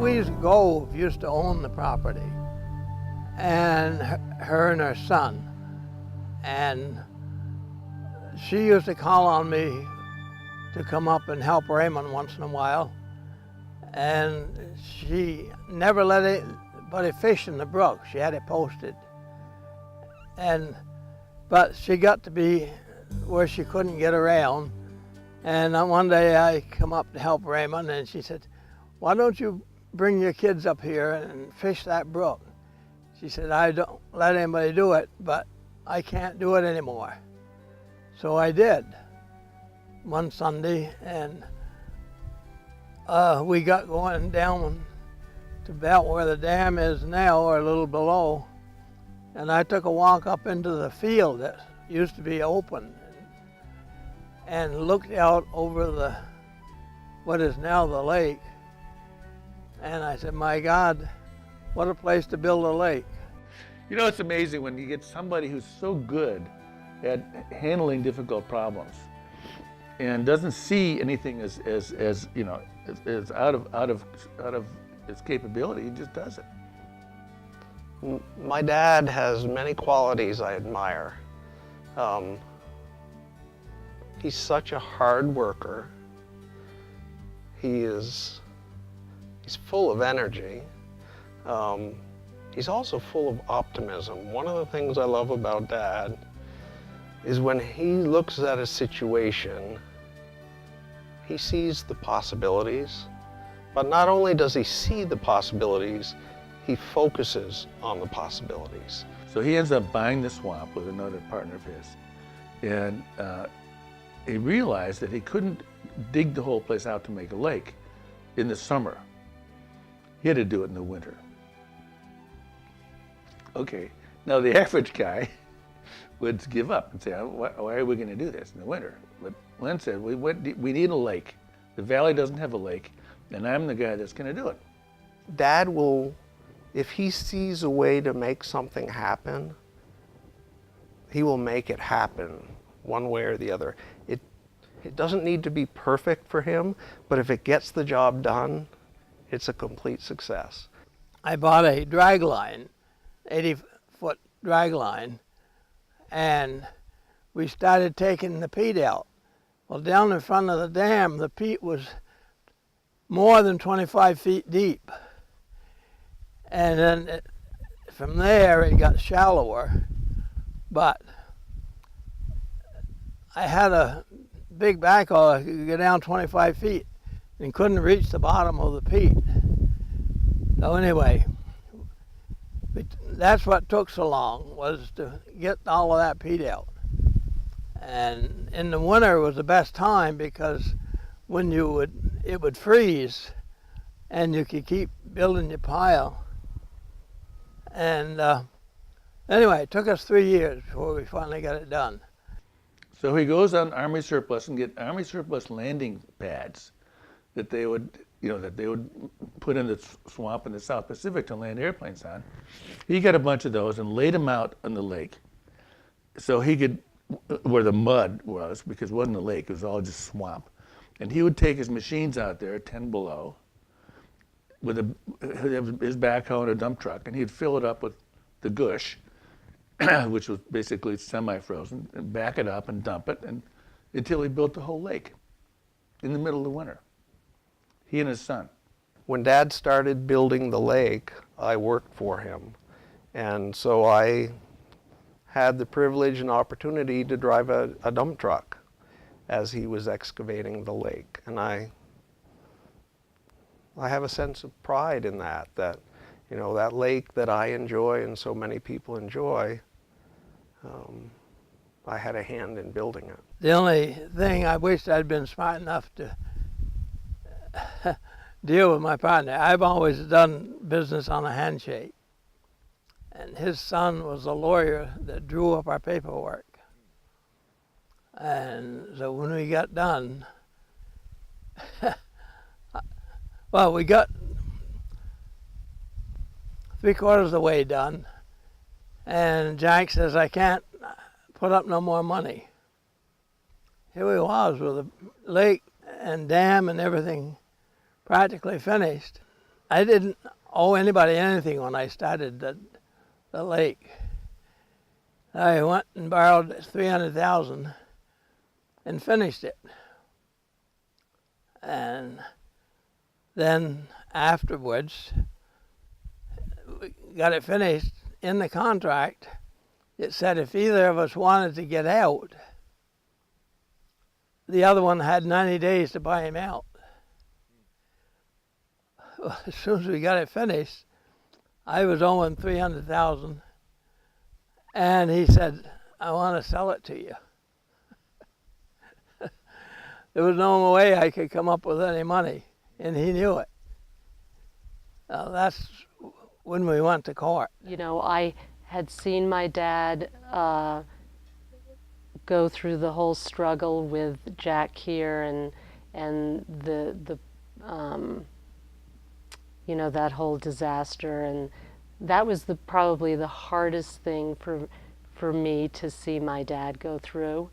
Louise Gove used to own the property, and her and her son. And she used to call on me to come up and help Raymond once in a while. And she never let anybody fish in the brook. She had it posted. But she got to be where she couldn't get around. And one day I come up to help Raymond, and she said, "Why don't you bring your kids up here and fish that brook?" She said, "I don't let anybody do it, but I can't do it anymore." So I did one Sunday, and we got going down to about where the dam is now, or a little below. And I took a walk up into the field that used to be open and looked out over what is now the lake. And I said, "My God, what a place to build a lake." You know, it's amazing when you get somebody who's so good at handling difficult problems and doesn't see anything as out of its capability. He just does it. My dad has many qualities I admire. He's such a hard worker. He's full of energy. He's also full of optimism. One of the things I love about Dad is when he looks at a situation, he sees the possibilities, but not only does he see the possibilities, he focuses on the possibilities. So he ends up buying the swamp with another partner of his, and he realized that he couldn't dig the whole place out to make a lake in the summer. He had to do it in the winter. Okay, now the average guy would give up and say, "Why are we going to do this in the winter?" But Len said, we need a lake. The valley doesn't have a lake, and I'm the guy that's going to do it. Dad will, if he sees a way to make something happen, he will make it happen one way or the other. It doesn't need to be perfect for him, but if it gets the job done, it's a complete success. I bought a drag line, 80-foot drag line, and we started taking the peat out. Well, down in front of the dam, the peat was more than 25 feet deep. And then from there, it got shallower. But I had a big backhoe that could go down 25 feet and couldn't reach the bottom of the peat. So anyway, that's what took so long, was to get all of that peat out. And in the winter was the best time, because when it would freeze and you could keep building your pile. And anyway, it took us 3 years before we finally got it done. So he goes on Army surplus and get Army surplus landing pads that they would put in the swamp in the South Pacific to land airplanes on. He got a bunch of those and laid them out on the lake, so he could, where the mud was, because it wasn't a lake, it was all just swamp. And he would take his machines out there, 10 below, with his backhoe and a dump truck, and he'd fill it up with the gush, which was basically semi-frozen, and back it up and dump it, and until he built the whole lake in the middle of the winter. He and his son. When Dad started building the lake, I worked for him. And so I had the privilege and opportunity to drive a dump truck as he was excavating the lake. And I have a sense of pride in that that lake that I enjoy and so many people enjoy, I had a hand in building it. The only thing, I wish I'd been smart enough to deal with my partner. I've always done business on a handshake. And his son was a lawyer that drew up our paperwork. And so when we got done, well, we got 3/4 of the way done, and Jack says, "I can't put up no more money." Here we was with the lake and dam and everything practically finished. I didn't owe anybody anything when I started the lake. I went and borrowed $300,000 and finished it. And then afterwards, we got it finished. In the contract, it said if either of us wanted to get out, the other one had 90 days to buy him out. Well, as soon as we got it finished, I was owing $300,000, and he said, I want to sell it to you. There was no way I could come up with any money, and he knew it. That's when we went to court. You know, I had seen my dad go through the whole struggle with Jack here and the you know, that whole disaster, and that was probably the hardest thing for me to see my dad go through.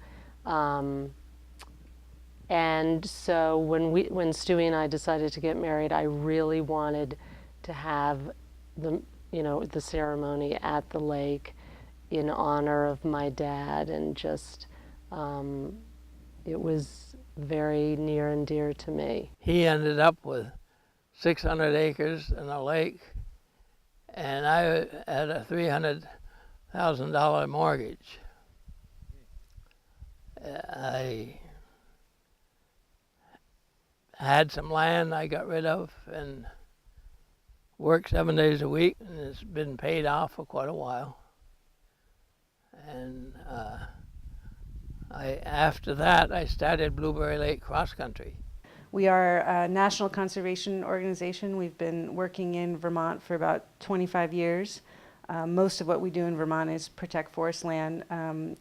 And so when Stewie and I decided to get married, I really wanted to have the ceremony at the lake in honor of my dad, and just it was very near and dear to me. He ended up with 600 acres and a lake, and I had a $300,000 mortgage. I had some land I got rid of and worked 7 days a week, and it's been paid off for quite a while. And after that, I started Blueberry Lake Cross Country. We are a national conservation organization. We've been working in Vermont for about 25 years. Most of what we do in Vermont is protect forest land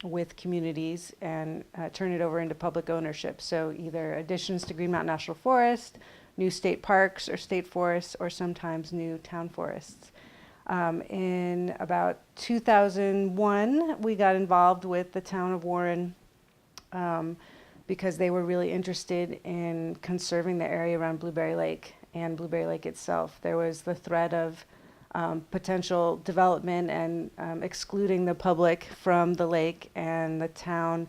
with communities and turn it over into public ownership. So either additions to Green Mountain National Forest, new state parks or state forests, or sometimes new town forests. In about 2001, we got involved with the town of Warren because they were really interested in conserving the area around Blueberry Lake and Blueberry Lake itself. There was the threat of potential development and excluding the public from the lake, and the town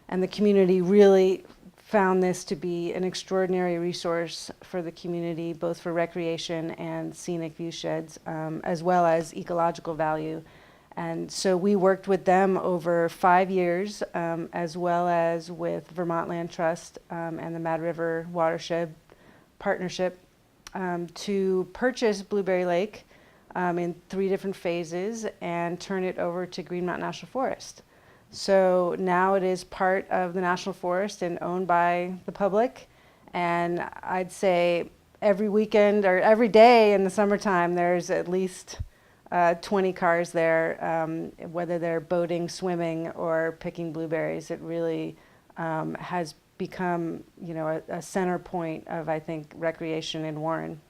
and the community really found this to be an extraordinary resource for the community, both for recreation and scenic view sheds, as well as ecological value. And so we worked with them over 5 years, as well as with Vermont Land Trust and the Mad River Watershed Partnership, to purchase Blueberry Lake in 3 different phases and turn it over to Green Mountain National Forest. So now it is part of the National Forest and owned by the public. And I'd say every weekend or every day in the summertime, there's at least 20 cars there, whether they're boating, swimming, or picking blueberries. It really has become, a center point of, I think, recreation in Warren.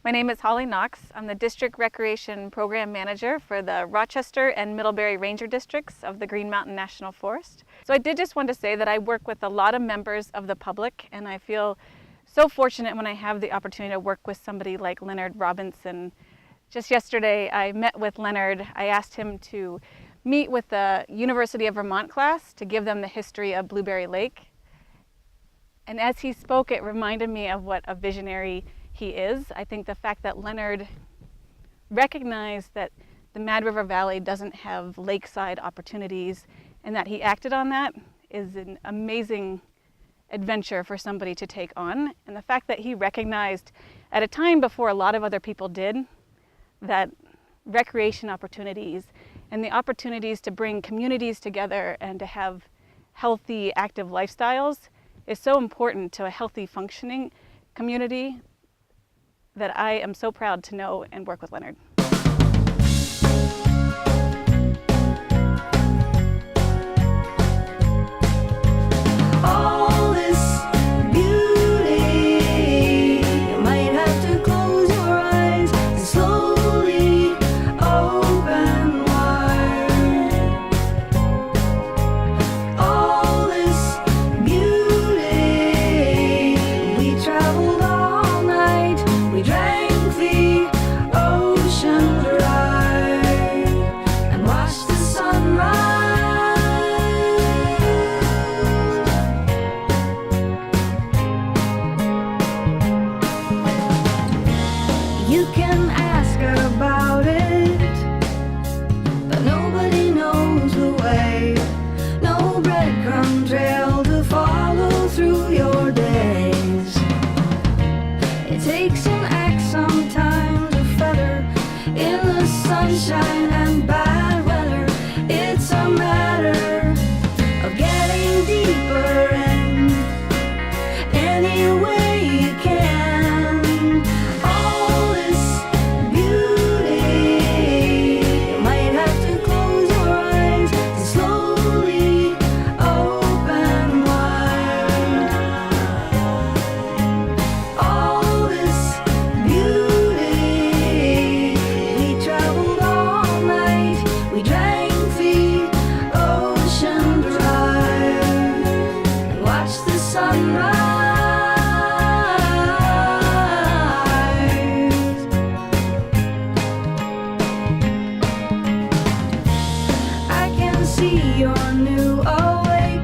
My name is Holly Knox. I'm the District Recreation Program Manager for the Rochester and Middlebury Ranger Districts of the Green Mountain National Forest. So I did just want to say that I work with a lot of members of the public, and I feel so fortunate when I have the opportunity to work with somebody like Leonard Robinson. Just yesterday, I met with Leonard. I asked him to meet with the University of Vermont class to give them the history of Blueberry Lake. And as he spoke, it reminded me of what a visionary he is. I think the fact that Leonard recognized that the Mad River Valley doesn't have lakeside opportunities, and that he acted on that, is an amazing adventure for somebody to take on. And the fact that he recognized at a time before a lot of other people did, that recreation opportunities and the opportunities to bring communities together and to have healthy, active lifestyles is so important to a healthy, functioning community, that I am so proud to know and work with Leonard. All this beauty, you might have to close your eyes and slowly open wide. All this beauty, we traveled all night, we drank takes an axe, sometimes a feather. In the sunshine and bad weather, it's a matter of getting deeper in any way you can. All this beauty, you might have to close your eyes and slowly open wide. All this beauty, we traveled all night, we drank the ocean dry and watched the sunrise. I can see you're new awake,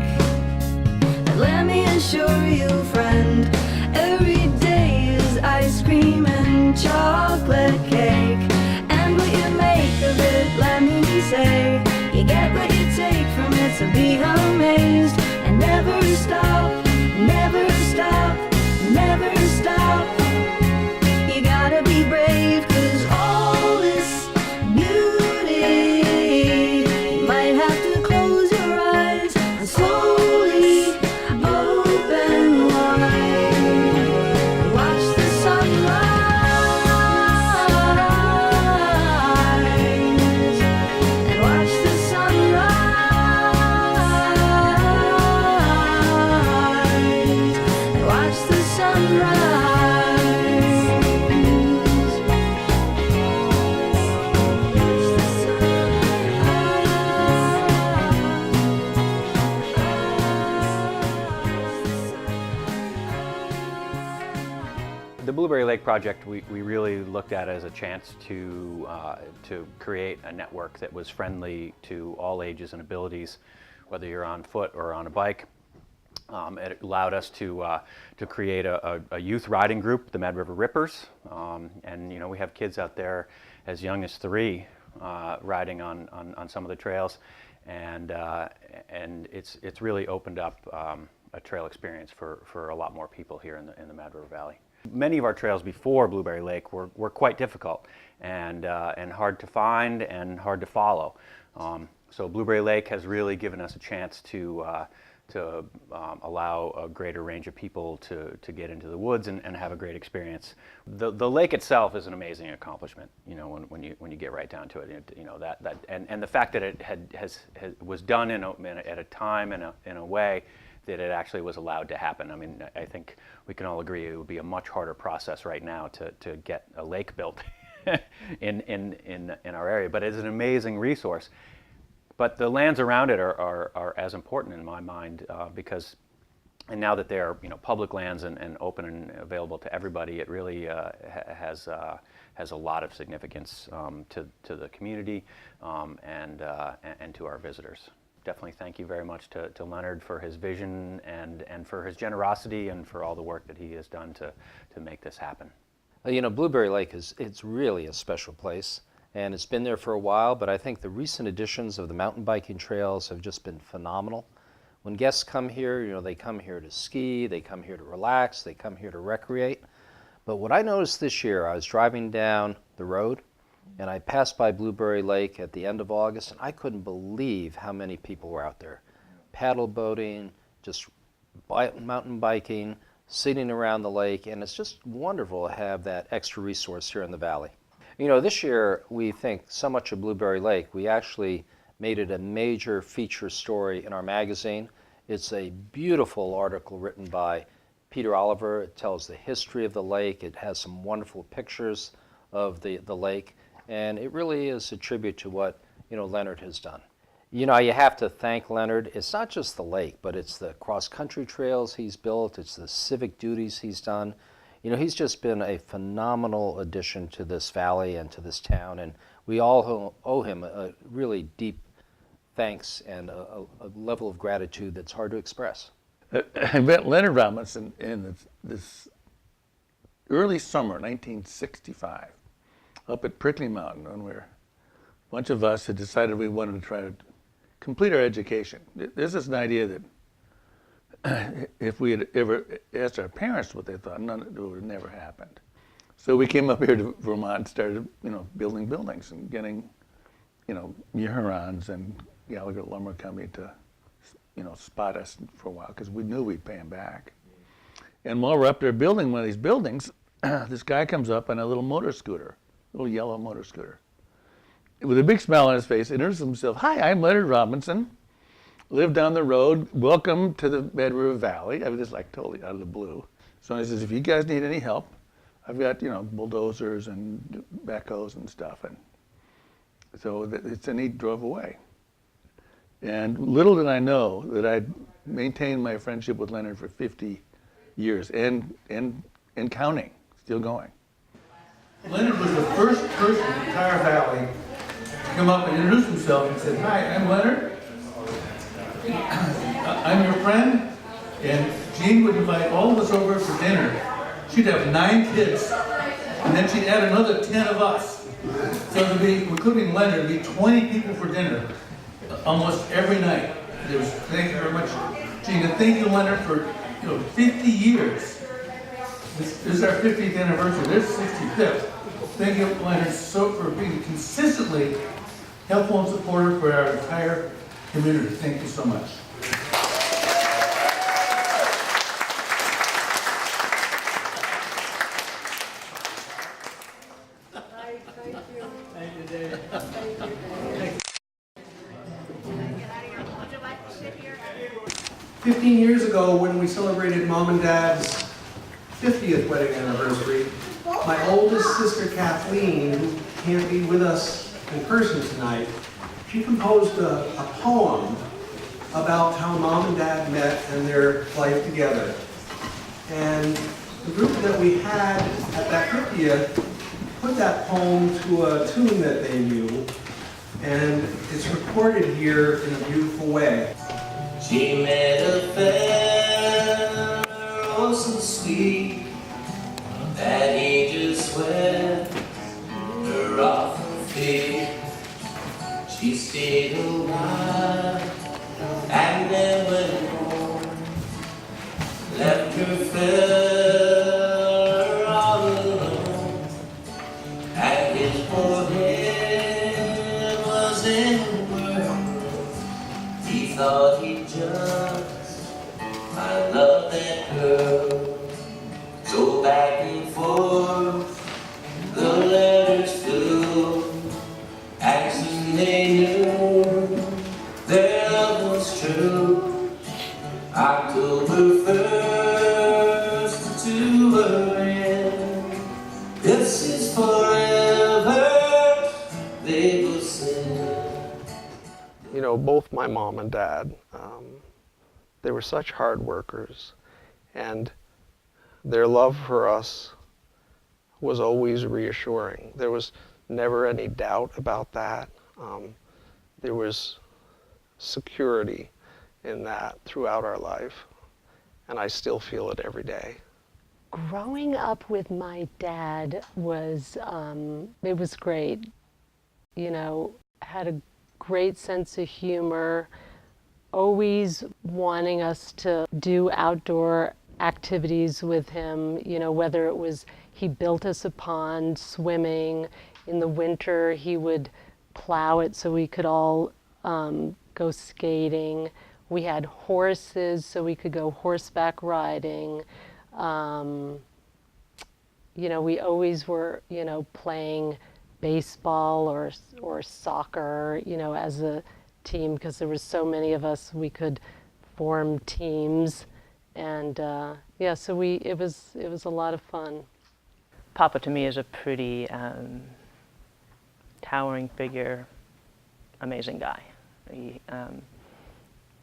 and let me assure you, friend, every day is ice cream and chocolate cake. And what you make of it, let me say, you get what you take from it, so be amazed and never stop, never stop, never stop. You gotta be brave, 'cause all this beauty, you might have to close your eyes and slowly open wide and watch the sunrise and watch the sunrise and watch the The Blueberry Lake project we really looked at as a chance to create a network that was friendly to all ages and abilities, whether you're on foot or on a bike. It allowed us to create a youth riding group, the Mad River Rippers, and you know, we have kids out there as young as 3 riding on some of the trails, and it's really opened up a trail experience for a lot more people here in the Mad River Valley. Many of our trails before Blueberry Lake were quite difficult and hard to find and hard to follow. So Blueberry Lake has really given us a chance to allow a greater range of people to get into the woods and have a great experience. The lake itself is an amazing accomplishment. You know, when you get right down to it, you know and the fact that it was done at a time in a way that it actually was allowed to happen. I mean, I think we can all agree it would be a much harder process right now to get a lake built in our area, but it's an amazing resource. But the lands around it are as important in my mind because, and now that they're public lands and open and available to everybody, it really has a lot of significance to the community and to our visitors. Definitely thank you very much to Leonard for his vision and for his generosity and for all the work that he has done to make this happen. You know, Blueberry Lake it's really a special place, and it's been there for a while, but I think the recent additions of the mountain biking trails have just been phenomenal. When guests come here, you know, they come here to ski, they come here to relax, they come here to recreate. But what I noticed this year, I was driving down the road, and I passed by Blueberry Lake at the end of August, and I couldn't believe how many people were out there. Paddle boating, just mountain biking, sitting around the lake, and it's just wonderful to have that extra resource here in the valley. You know, this year we think so much of Blueberry Lake, we actually made it a major feature story in our magazine. It's a beautiful article written by Peter Oliver. It tells the history of the lake. It has some wonderful pictures of the lake. And it really is a tribute to what, Leonard has done. You have to thank Leonard. It's not just the lake, but it's the cross-country trails he's built. It's the civic duties he's done. He's just been a phenomenal addition to this valley and to this town. And we all owe him a really deep thanks and a level of gratitude that's hard to express. I met Leonard Robinson in this early summer, 1965. Up at Prickly Mountain, when a bunch of us had decided we wanted to try to complete our education. There's this idea that if we had ever asked our parents what they thought, it would have never happened. So we came up here to Vermont and started, building buildings and getting, Hurons and Gallagher Lumber Company to, spot us for a while because we knew we'd pay them back. And while we're up there building one of these buildings, this guy comes up on a little motor scooter, little yellow motor scooter, with a big smile on his face, introduces himself. Hi, I'm Leonard Robinson. Live down the road. Welcome to the Red River Valley. I was just like totally out of the blue. So he says, if you guys need any help, I've got, bulldozers and backhoes and stuff. And so and he drove away. And little did I know that I'd maintained my friendship with Leonard for 50 years and counting, still going. Leonard was the first person in the entire valley to come up and introduce himself and said, hi, I'm Leonard. I'm your friend. And Jean would invite all of us over for dinner. She'd have 9 kids, and then she'd add another 10 of us. So there'd be, including Leonard, there'd be 20 people for dinner almost every night. Thank you very much, Jean, and thank you, Leonard, for 50 years. This is our 50th anniversary. This is 65th. Thank you, Leonard, for being consistently helpful and supportive for our entire community. Thank you so much. 15 years ago, when we celebrated Mom and Dad's 50th wedding anniversary, my oldest sister Kathleen, who can't be with us in person tonight, she composed a poem about how Mom and Dad met and their life together. And the group that we had at that 50th put that poem to a tune that they knew, and it's recorded here in a beautiful way. She met a fella, oh so sweet, that he just swept her off her feet. She stayed a while and then went home, left her fella all alone, and his poor head was in a whirl. He thought he I love that girl. Go back and forth, the letters flew, and soon they knew their love was true. October 1st to her end, this is forever, they will sing. Both my mom and dad, they were such hard workers, and their love for us was always reassuring. There was never any doubt about that. There was security in that throughout our life, and I still feel it every day. Growing up with my dad was, it was great. Had a great sense of humor, always wanting us to do outdoor activities with him, whether it was he built us a pond, swimming. In the winter, he would plow it so we could all go skating. We had horses so we could go horseback riding. We always were, playing baseball or soccer, as a team, because there were so many of us, we could form teams, and so it was a lot of fun. Papa to me is a pretty towering figure, amazing guy. He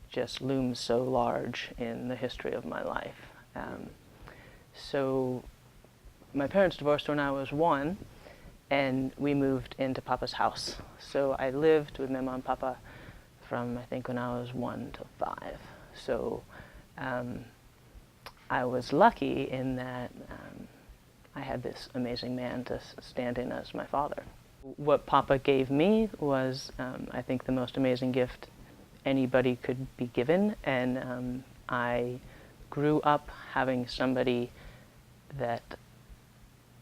just looms so large in the history of my life. So my parents divorced when I was 1, and we moved into Papa's house. So I lived with my mom and Papa from I think when I was 1 to 5. So I was lucky in that I had this amazing man to stand in as my father. What Papa gave me was, I think, the most amazing gift anybody could be given, and I grew up having somebody that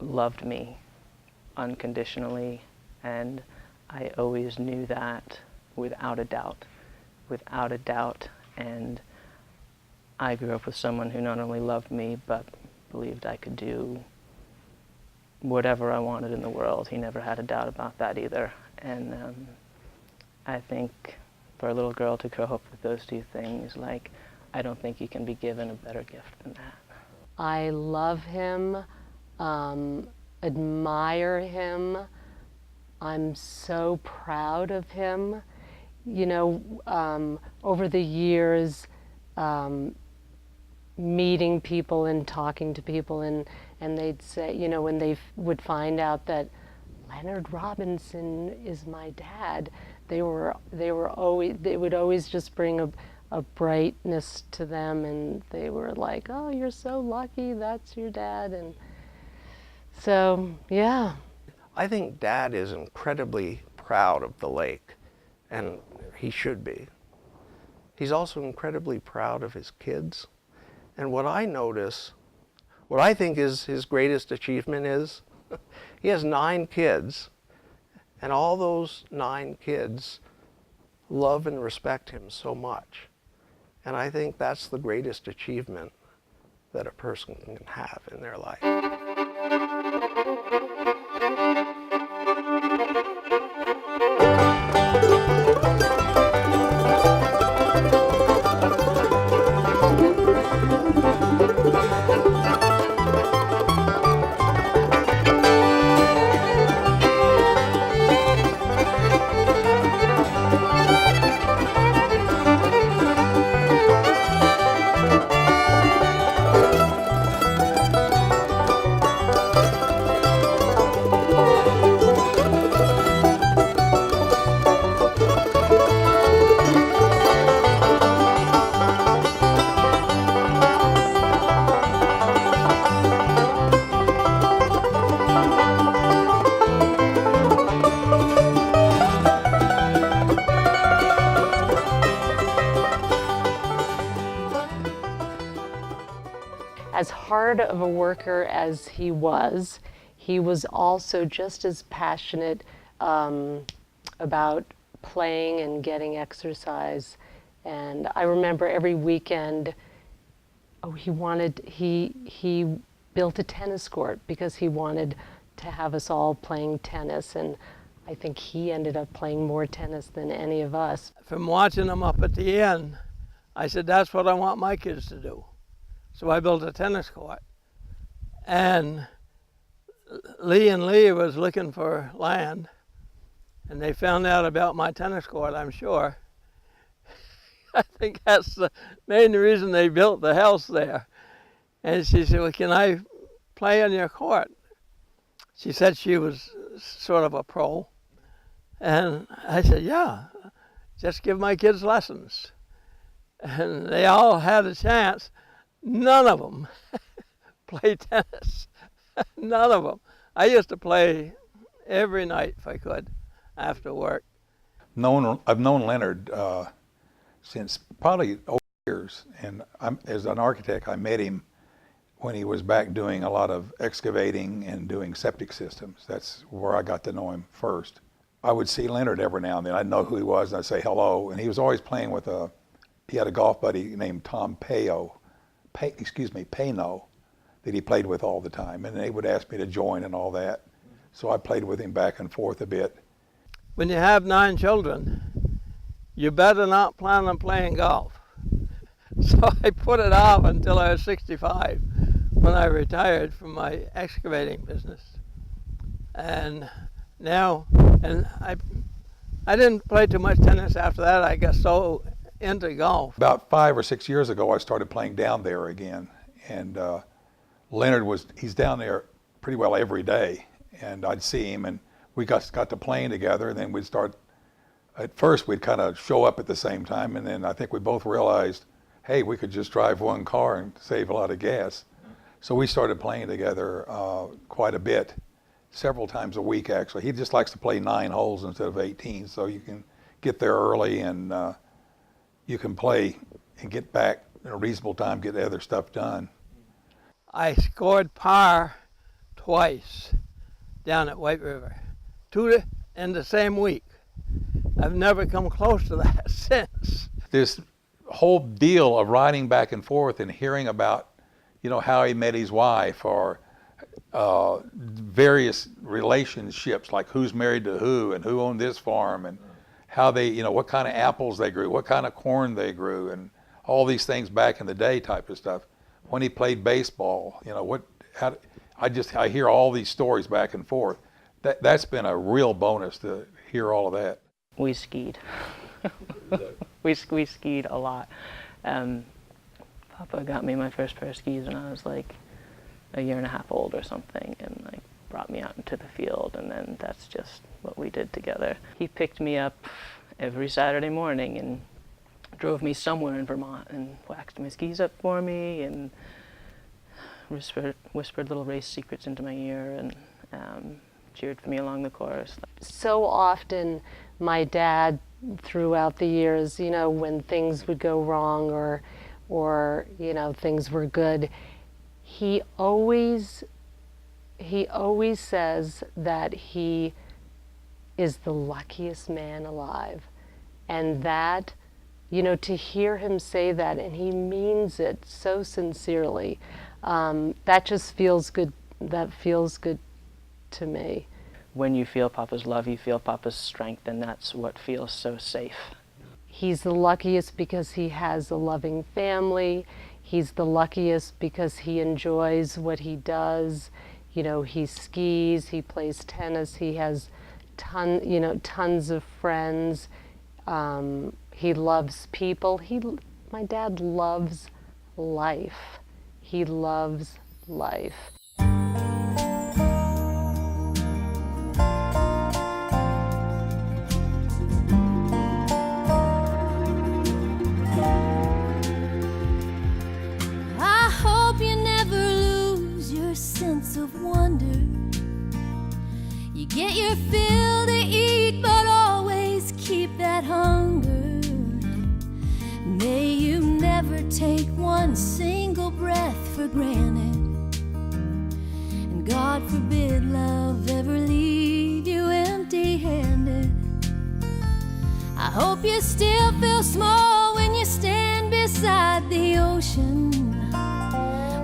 loved me unconditionally, and I always knew that without a doubt, and I grew up with someone who not only loved me, but believed I could do whatever I wanted in the world. He never had a doubt about that either, and I think for a little girl to grow up with those two things, like, I don't think you can be given a better gift than that. I love him, admire him. I'm so proud of him. You know, over the years, meeting people and talking to people, and they'd say, you know, when they would find out that Leonard Robinson is my dad, they would always just bring a brightness to them, and they were like, oh, you're so lucky, that's your dad. And so, yeah. I think Dad is incredibly proud of the lake, and he should be. He's also incredibly proud of his kids. And what I notice, what I think is his greatest achievement is, he has 9 kids, and all those 9 kids love and respect him so much. And I think that's the greatest achievement that a person can have in their life. As hard of a worker as he was also just as passionate about playing and getting exercise. And I remember every weekend, he built a tennis court because he wanted to have us all playing tennis. And I think he ended up playing more tennis than any of us. From watching them up at the end, I said, that's what I want my kids to do. So I built a tennis court. And Lee and Lee was looking for land, and they found out about my tennis court, I'm sure. I think that's the main reason they built the house there. And she said, well, can I play on your court? She said she was sort of a pro. And I said, yeah, just give my kids lessons. And they all had a chance. None of them play tennis. None of them. I used to play every night if I could after work. I've known Leonard since probably over years, and as an architect, I met him when he was back doing a lot of excavating and doing septic systems. That's where I got to know him first. I would see Leonard every now and then. I'd know who he was, and I'd say hello, and he was always playing with he had a golf buddy named Tom Payno, that he played with all the time, and they would ask me to join and all that. So I played with him back and forth a bit. When you have 9 children, you better not plan on playing golf. So I put it off until I was 65 when I retired from my excavating business. And now, I didn't play too much tennis after that. I got so into golf. About 5 or 6 years ago, I started playing down there again. And Leonard he's down there pretty well every day. And I'd see him, and we got to playing together, and then we'd start, at first we'd kind of show up at the same time, and then I think we both realized, hey, we could just drive one car and save a lot of gas. So we started playing together quite a bit, several times a week actually. He just likes to play 9 holes instead of 18, so you can get there early and you can play and get back in a reasonable time, get the other stuff done. I scored par twice down at White River, two in the same week. I've never come close to that since. This whole deal of riding back and forth and hearing about, you know, how he met his wife, or various relationships, like who's married to who and who owned this farm, and how they, you know, what kind of apples they grew, what kind of corn they grew, and all these things back in the day type of stuff. When he played baseball, you know, I hear all these stories back and forth. That's been a real bonus to hear all of that. We skied. we skied a lot. Papa got me my first pair of skis when I was like a year and a half old or something, and like brought me out into the field, and then that's just what we did together. He picked me up every Saturday morning and drove me somewhere in Vermont and waxed my skis up for me and whispered little race secrets into my ear and cheered for me along the course. So often my dad, throughout the years, you know, when things would go wrong or you know, things were good, he always says that he is the luckiest man alive. And that, you know, to hear him say that, and he means it so sincerely, that just feels good. That feels good to me. When you feel Papa's love, you feel Papa's strength, and that's what feels so safe. He's the luckiest because he has a loving family. He's the luckiest because he enjoys what he does. You know, he skis, he plays tennis, he has tons of friends. He loves people. My dad loves life. He loves life. I hope you never lose your sense of wonder. You get your fill to eat, but always keep that hunger. May you never take one single breath for granted, and God forbid love ever leave you empty-handed. I hope you still feel small when you stand beside the ocean.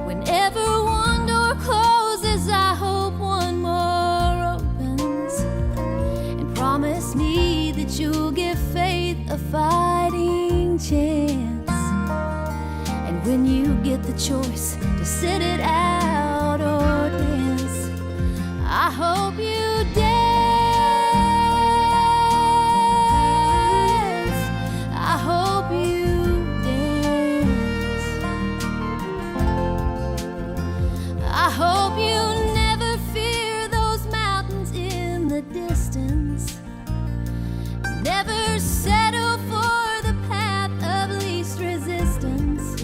Whenever one door closes, I hope one more opens. And promise me that you'll give faith a fighting chance. And when you get the choice to sit it out or dance, I hope you dance. I hope you dance. I hope you never fear those mountains in the distance. Never settle for the path of least resistance.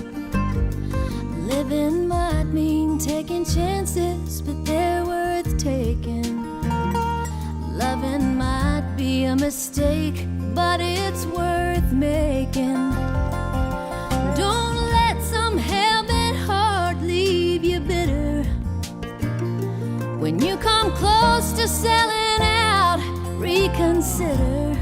Living might mean taking chances, but they're worth taking. Loving might be a mistake, but it's worth making. Don't let some hell-bent heart leave you bitter. When you come close to selling out, reconsider.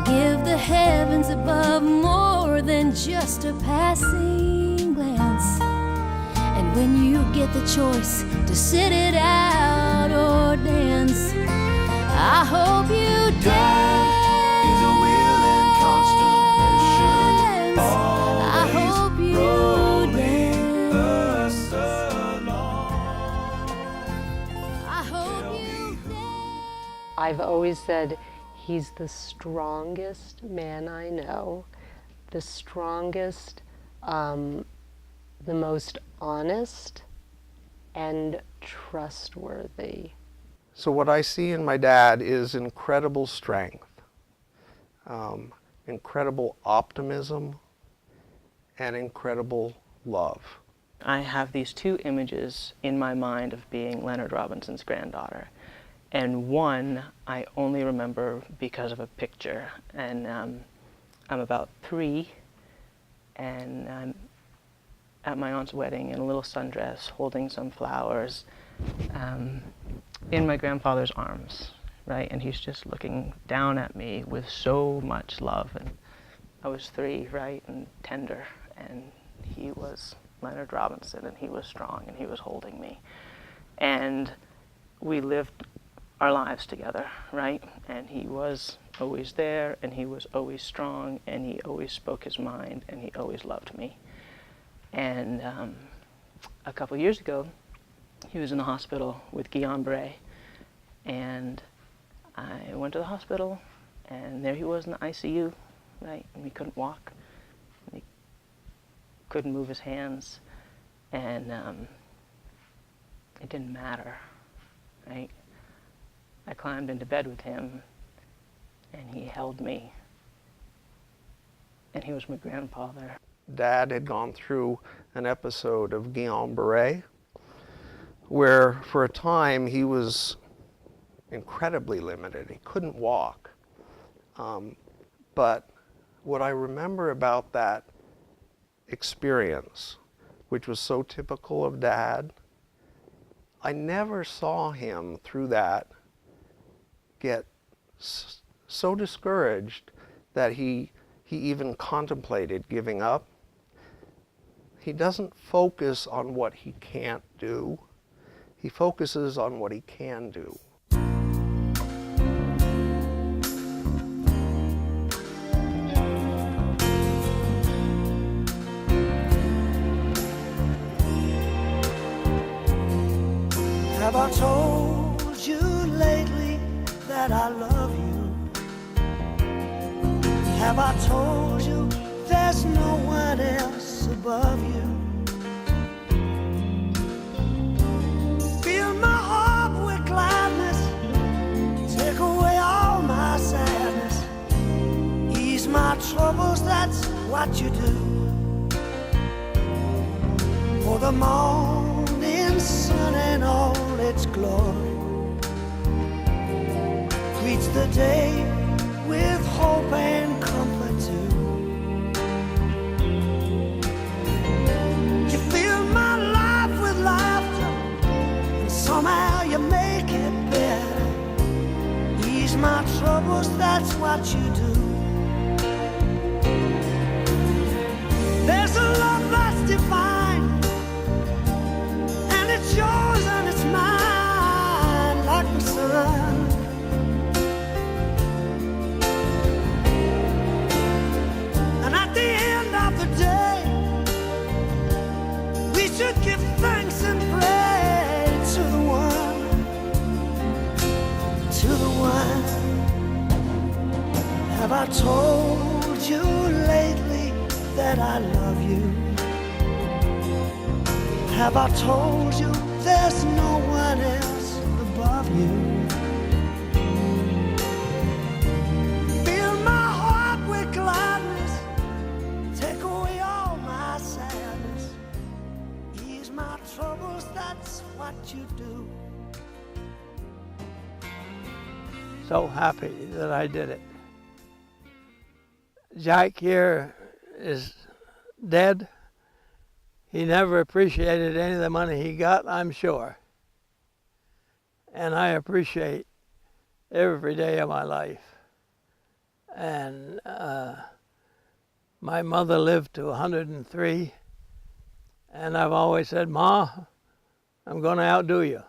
Give the heavens above more than just a passing glance. And when you get the choice to sit it out or dance, I hope you dance. I hope you dance. I hope you dance. I've always said he's the strongest man I know, the strongest, the most honest and trustworthy. So what I see in my dad is incredible strength, incredible optimism, and incredible love. I have these two images in my mind of being Leonard Robinson's granddaughter. And one I only remember because of a picture. And I'm about 3, and at my aunt's wedding in a little sundress, holding some flowers, in my grandfather's arms, right? And he's just looking down at me with so much love. And I was 3, right, and tender, and he was Leonard Robinson, and he was strong, and he was holding me. And we lived our lives together, right? And he was always there, and he was always strong, and he always spoke his mind, and he always loved me. And a couple years ago, he was in the hospital with Guillain-Barré, and I went to the hospital, and there he was in the ICU, right? And he couldn't walk, and he couldn't move his hands, and it didn't matter, right? I climbed into bed with him, and he held me, and he was my grandfather. Dad had gone through an episode of Guillain-Barré, where for a time he was incredibly limited. He couldn't walk. But what I remember about that experience, which was so typical of Dad, I never saw him through that get so discouraged that he even contemplated giving up. He doesn't focus on what he can't do. He focuses on what he can do. Have I told you lately that I love you? Have I told you there's no one else above you? Fill my heart with gladness, take away all my sadness, ease my troubles, that's what you do. For the morning sun and all its glory greets the day with hope and comfort too. You fill my life with laughter, and somehow you make it better. Ease my troubles, that's what you do. There's a love that's divine, and it's yours and it's mine, like the sun. And at the end of the day, we should give thanks and pray to the one, to the one. Have I told you lately that I love you? Have I told you there's no one else above you? Fill my heart with gladness, take away all my sadness, ease my troubles, that's what you do. So happy that I did it. Jack here is dead. He never appreciated any of the money he got, I'm sure. And I appreciate every day of my life. And my mother lived to 103, and I've always said, Ma, I'm going to outdo you.